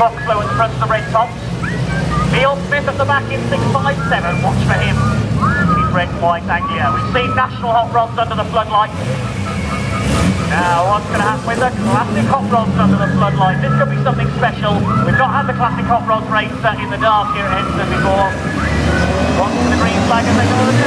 Foxlow at the front of the red tops. Neil Smith at the back in 657, watch for him in his red and white Anglia. We've seen National Hotrods under the floodlights. Now what's going to happen with the classic Hotrods under the floodlights? This could be something special. We've not had the classic Hotrods race in the dark here at Hendnesford before. Watch the green flag as they go to the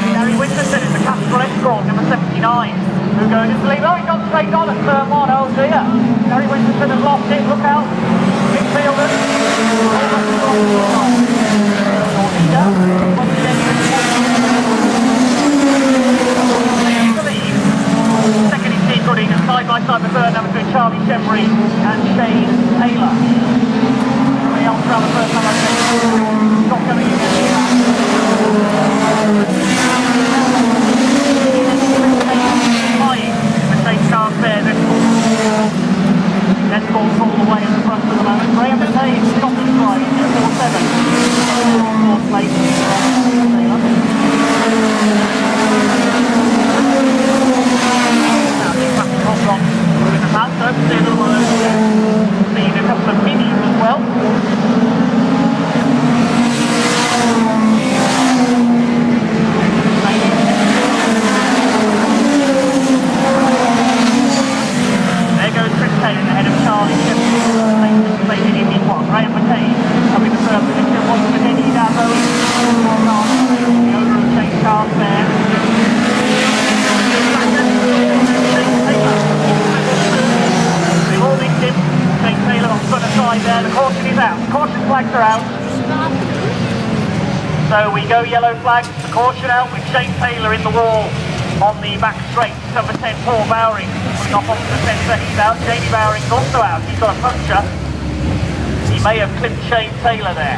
Gary Winterson is the Castrol Escort, number 79. Who going into the lead? Oh, he got straight on at turn 1, oh dear. Gary Winterson has lost it, look out. Midfielders. Second is Steve Gooding, and side by side the third number between Charlie Shembury and Shane Taylor. Everybody else around the first number, not going to use it. Cars there, Hendnesford all the way at the front of the moment. Graham Taylor, Scotland drive, 4-7. Fourth place. Now the classic hot rod moving the house, so see a little seeing a couple of minis as well. Ahead of Charlie Shembury, in what? Graham McCain coming to third position, watching with Eddie Davo. The owner of Chase Cars there. They've all linked him. Chase Taylor on front side there. The caution is out. The caution flags are out. So we go yellow flags. The caution out with Shane Taylor in the wall on the back straight. Number 10, Paul Bowring. Off onto the centre, he's out. Jamie Bowring's also out. He's got a puncture. He may have clipped Shane Taylor there.